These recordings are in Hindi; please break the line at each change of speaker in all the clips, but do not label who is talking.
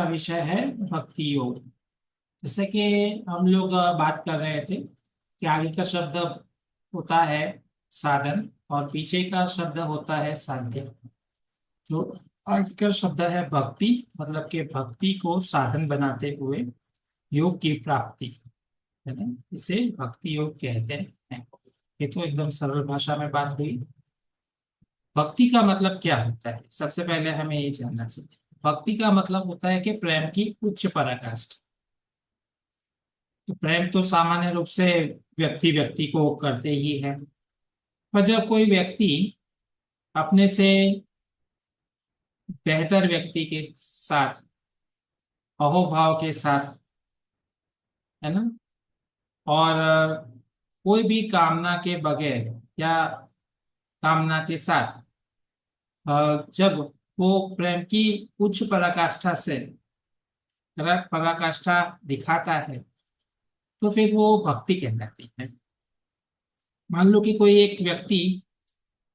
विषय है भक्ति योग। जैसे कि हम लोग बात कर रहे थे कि आगे का शब्द होता है साधन और पीछे का शब्द होता है साध्य। तो आगे का शब्द है भक्ति, मतलब कि भक्ति को साधन बनाते हुए योग की प्राप्ति, है ना। इसे भक्ति योग कहते हैं। ये तो एकदम सरल भाषा में बात हुई। भक्ति का मतलब क्या होता है, सबसे पहले हमें ये जानना चाहिए। भक्ति का मतलब होता है कि प्रेम की उच्च पराकाष्ठा। तो प्रेम तो सामान्य रूप से व्यक्ति व्यक्ति को करते ही है, पर जब कोई व्यक्ति अपने से बेहतर व्यक्ति के साथ अहोभाव के साथ, है ना, और कोई भी कामना के बगैर या कामना के साथ जब वो प्रेम की उच्च पराकाष्ठा से पराकाष्ठा दिखाता है, तो फिर वो भक्ति कहलाती है। मान लो कि कोई एक व्यक्ति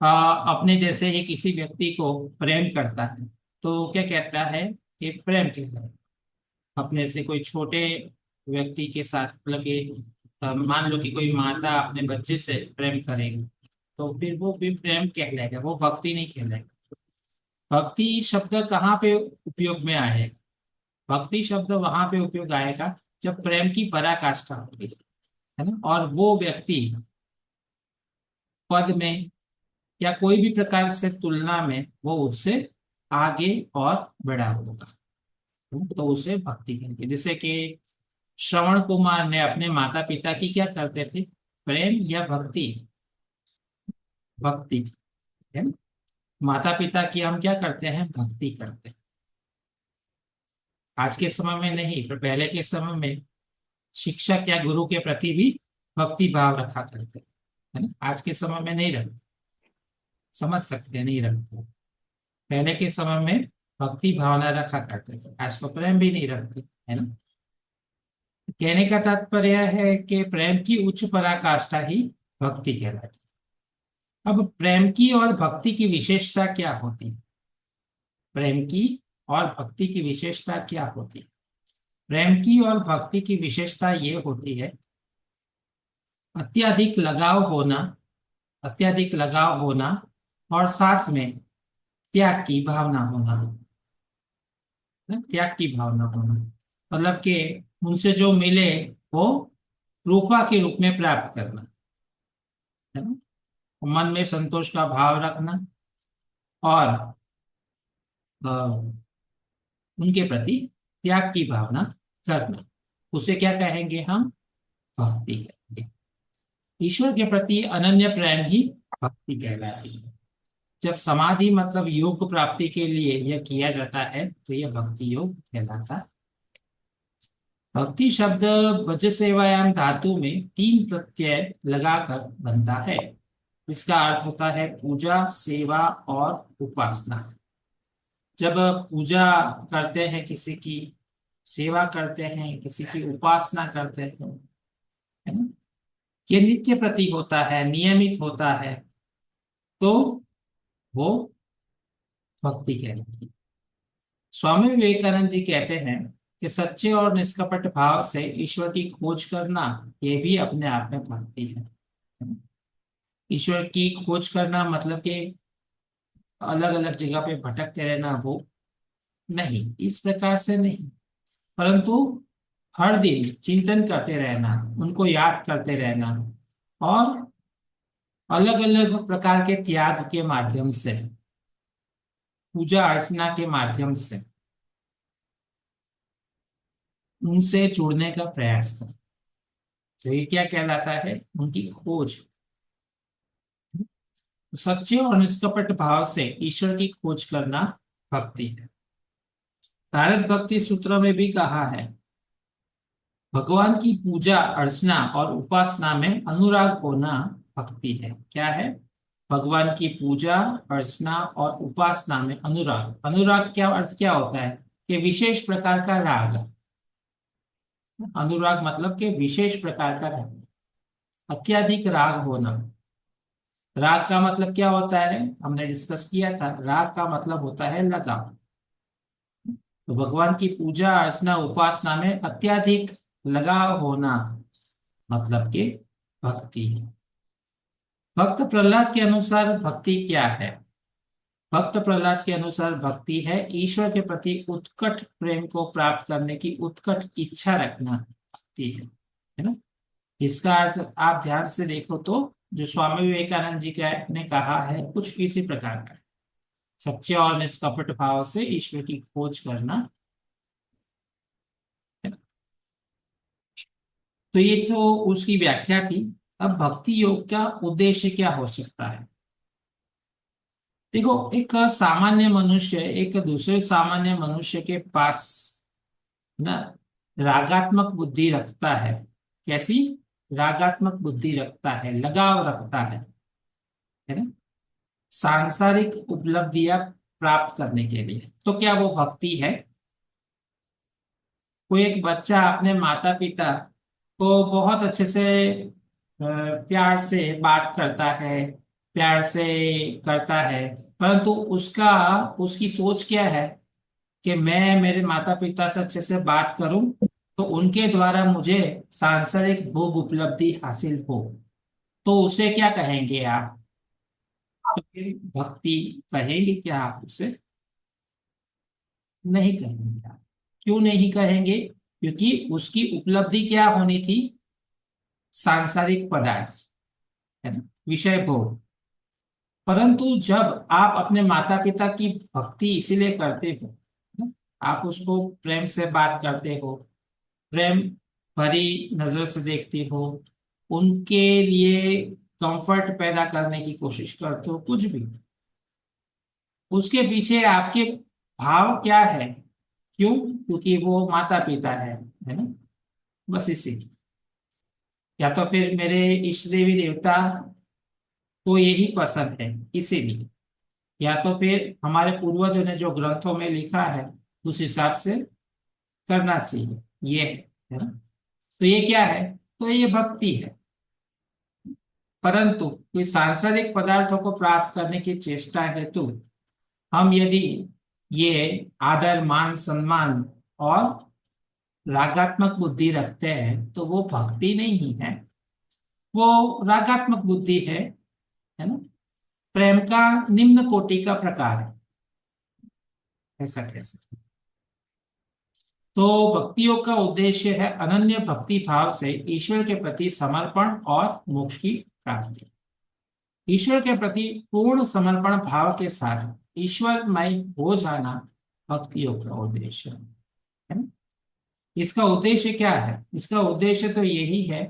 अपने जैसे ही किसी व्यक्ति को प्रेम करता है, तो क्या कहता है कि प्रेम कहता है। अपने से कोई छोटे व्यक्ति के साथ, मतलब कि मान लो कि कोई माता अपने बच्चे से प्रेम करेगी, तो फिर वो भी प्रेम कहलाएगा, वो भक्ति नहीं कहलाएगा। भक्ति शब्द कहाँ पे उपयोग में आएगा? भक्ति शब्द वहां पे उपयोग आएगा जब प्रेम की पराकाष्ठा होगी, है ना, और वो व्यक्ति पद में या कोई भी प्रकार से तुलना में वो उससे आगे और बड़ा होगा, तो उसे भक्ति कहेंगे। जैसे कि श्रवण कुमार ने अपने माता पिता की क्या करते थे, प्रेम या भक्ति? भक्ति, है ना। माता पिता की हम क्या करते हैं, भक्ति करते हैं। आज के समय में नहीं, पर पहले के समय में शिक्षक या गुरु के प्रति भी भक्ति भाव रखा करते हैं, है ना। आज के समय में नहीं रखते, समझ सकते हैं, नहीं रखते। पहले के समय में भक्ति भावना रखा करते थे, आज तो प्रेम भी नहीं रखते, है ना। कहने का तात्पर्य है कि प्रेम की उच्च पराकाष्ठा ही भक्ति कहलाती है। अब प्रेम की और भक्ति की विशेषता क्या होती है? प्रेम की और भक्ति की विशेषता क्या होती है? प्रेम की और भक्ति की विशेषता ये होती है, अत्यधिक लगाव होना, अत्यधिक लगाव होना, और साथ में त्याग की भावना होना, ना, त्याग की भावना होना। मतलब कि उनसे जो मिले वो रूपा के रूप में प्राप्त करना, है ना। मन में संतोष का भाव रखना और उनके प्रति त्याग की भावना करना, उसे क्या कहेंगे हम, भक्ति कहेंगे। ईश्वर के प्रति अनन्य प्रेम ही भक्ति कहलाती है। जब समाधि मतलब योग प्राप्ति के लिए यह किया जाता है, तो यह भक्ति योग कहलाता है। भक्ति शब्द भज सेवायाम धातु में तीन प्रत्यय लगाकर बनता है। इसका अर्थ होता है पूजा, सेवा और उपासना। जब पूजा करते हैं किसी की, सेवा करते हैं किसी की, उपासना करते हैं, है ना, ये नित्य प्रति होता है, नियमित होता है, तो वो भक्ति कहलाती है। स्वामी विवेकानंद जी कहते हैं कि सच्चे और निष्कपट भाव से ईश्वर की खोज करना, ये भी अपने आप में भक्ति है। ईश्वर की खोज करना मतलब कि अलग अलग जगह पे भटकते रहना, वो नहीं, इस प्रकार से नहीं, परंतु हर दिन चिंतन करते रहना, उनको याद करते रहना, और अलग अलग प्रकार के त्याग के माध्यम से, पूजा अर्चना के माध्यम से उनसे जुड़ने का प्रयास करना, तो ये क्या कहलाता है, उनकी खोज। सच्चे और निष्कपट भाव से ईश्वर की खोज करना भक्ति है। भारत भक्ति सूत्र में भी कहा है, भगवान की पूजा अर्चना और उपासना में अनुराग होना भक्ति है। क्या है? भगवान की पूजा अर्चना और उपासना में अनुराग। अनुराग क्या अर्थ क्या होता है, कि विशेष प्रकार का राग। अनुराग मतलब कि विशेष प्रकार का राग, अत्यधिक राग होना। राग का मतलब क्या होता है, हमने डिस्कस किया था, राग का मतलब होता है लगाव। तो भगवान की पूजा अर्चना उपासना में अत्यधिक लगाव होना मतलब कि भक्ति है। भक्त प्रहलाद के अनुसार भक्ति क्या है? भक्त प्रहलाद के अनुसार भक्ति है ईश्वर के प्रति उत्कट प्रेम को प्राप्त करने की उत्कट इच्छा रखना, भक्ति है ना। इसका अर्थ आप ध्यान से देखो तो जो स्वामी विवेकानंद जी का ने कहा है कुछ इसी प्रकार का, सच्चे और निष्कपट भाव से ईश्वर की खोज करना, है ना? तो ये तो उसकी व्याख्या थी। अब भक्ति योग का उद्देश्य क्या हो सकता है? देखो, एक सामान्य मनुष्य एक दूसरे सामान्य मनुष्य के पास ना रागात्मक बुद्धि रखता है। कैसी? रागात्मक बुद्धि रखता है, लगाव रखता है ना, सांसारिक उपलब्धियां प्राप्त करने के लिए। तो क्या वो भक्ति है? कोई एक बच्चा अपने माता पिता को बहुत अच्छे से प्यार से बात करता है, प्यार से करता है, परंतु उसका उसकी सोच क्या है कि मैं मेरे माता पिता से अच्छे से बात करूं तो उनके द्वारा मुझे सांसारिक भोग उपलब्धि हासिल हो। तो उसे क्या कहेंगे आप? तो फिर भक्ति कहेंगे क्या आप उसे? नहीं कहेंगे आप। क्यों नहीं कहेंगे? क्योंकि उसकी उपलब्धि क्या होनी थी? सांसारिक पदार्थ, है ना, विषय भोग। परंतु जब आप अपने माता पिता की भक्ति इसीलिए करते हो ना, आप उसको प्रेम से बात करते हो, प्रेम भरी नजर से देखते हो, उनके लिए कंफर्ट पैदा करने की कोशिश करते हो, कुछ भी, उसके पीछे आपके भाव क्या है? क्यों? क्योंकि वो माता पिता है ना, बस इसी। या तो फिर मेरे इष्ट देवी देवता को यही पसंद है इसीलिए, या तो फिर हमारे पूर्वजों ने जो ग्रंथों में लिखा है उस हिसाब से करना चाहिए, ये है ना। तो ये क्या है? तो ये भक्ति है। परंतु कोई सांसारिक पदार्थों को प्राप्त करने की चेष्टा हेतु हम यदि ये आदर मान सम्मान और रागात्मक बुद्धि रखते हैं तो वो भक्ति नहीं है, वो रागात्मक बुद्धि है ना, प्रेम का निम्न कोटि का प्रकार है, ऐसा कह सकते हैं। तो भक्ति योग का उद्देश्य है अनन्य भक्ति भाव से ईश्वर के प्रति समर्पण और मोक्ष की प्राप्ति। ईश्वर के प्रति पूर्ण समर्पण भाव के साथ ईश्वरमय हो जाना भक्ति योग का उद्देश्य है ना। इसका उद्देश्य क्या है? इसका उद्देश्य तो यही है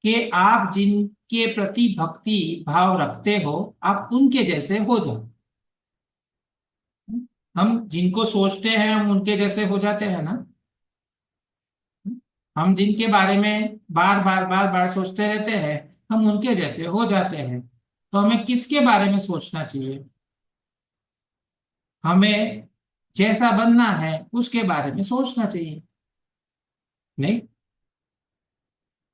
कि आप जिनके प्रति भक्ति भाव रखते हो आप उनके जैसे हो जाओ। हम जिनको सोचते हैं हम उनके जैसे हो जाते हैं ना। हम जिनके बारे में बार बार बार बार सोचते रहते हैं हम उनके जैसे हो जाते हैं। तो हमें किसके बारे में सोचना चाहिए? हमें जैसा बनना है उसके बारे में सोचना चाहिए, नहीं?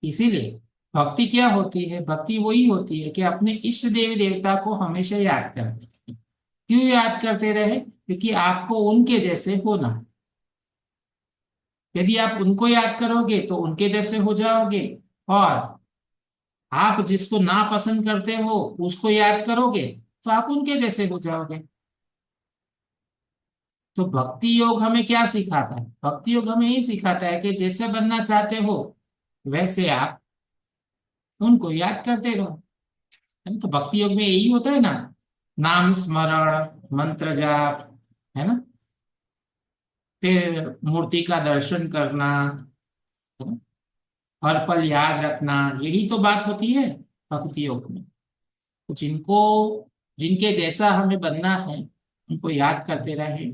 इसीलिए भक्ति क्या होती है? भक्ति वही होती है कि अपने इष्ट देवी देवता को हमेशा याद करते रहे। क्यों याद करते रहे? क्योंकि आपको उनके जैसे होना है। यदि आप उनको याद करोगे तो उनके जैसे हो जाओगे, और आप जिसको ना पसंद करते हो उसको याद करोगे तो आप उनके जैसे हो जाओगे। तो भक्ति योग हमें क्या सिखाता है? भक्ति योग हमें ये सिखाता है कि जैसे बनना चाहते हो वैसे आप उनको याद करते रहो, है ना? तो भक्ति योग में यही होता है ना, नाम स्मरण, मंत्र जाप, है ना, फिर मूर्ति का दर्शन करना, है ना, हर पल याद रखना, यही तो बात होती है भक्ति योग में। तो जिनके जैसा हमें बनना है उनको याद करते रहे,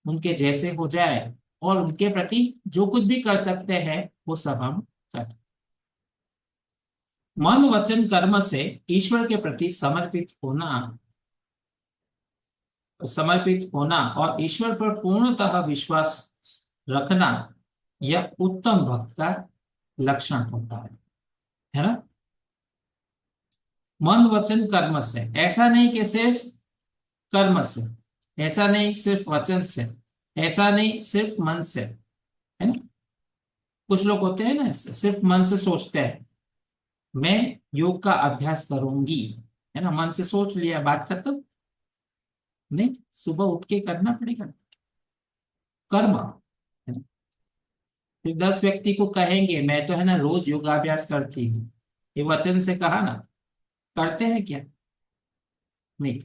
उनके जैसे हो जाए, और उनके प्रति जो कुछ भी कर सकते हैं वो सब हम करें। मन वचन कर्म से ईश्वर के प्रति समर्पित होना और ईश्वर पर पूर्णतः विश्वास रखना यह उत्तम भक्त का लक्षण होता है ना। मन वचन कर्म से, ऐसा नहीं कि सिर्फ कर्म से, ऐसा नहीं सिर्फ वचन से, ऐसा नहीं सिर्फ मन से, है ना। कुछ लोग होते हैं ना सिर्फ मन से सोचते हैं, मैं योग का अभ्यास करूंगी, है ना, मन से सोच लिया, बात खत्म। नहीं, सुबह उठ के करना पड़ेगा, कर्म, है ना। फिर 10 व्यक्ति को कहेंगे मैं तो, है ना, रोज योगाभ्यास करती हूँ, ये वचन से कहा ना, करते हैं क्या? नहीं।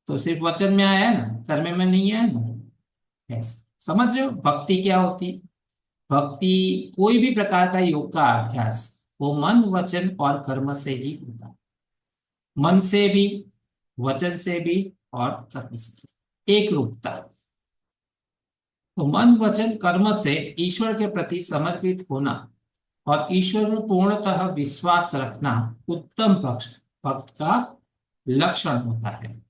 तो सिर्फ वचन में आया है ना, कर्म में नहीं आया ना। ऐसा समझ रहे हो भक्ति क्या होती है? भक्ति कोई भी प्रकार का योग का अभ्यास, वो मन वचन और कर्म से ही होता है। मन से भी, वचन से भी, और कर्म से भी, एक रूपता। तो मन वचन कर्म से ईश्वर के प्रति समर्पित होना और ईश्वर में पूर्णतः विश्वास रखना उत्तम पक्ष भक्त का लक्षण होता है।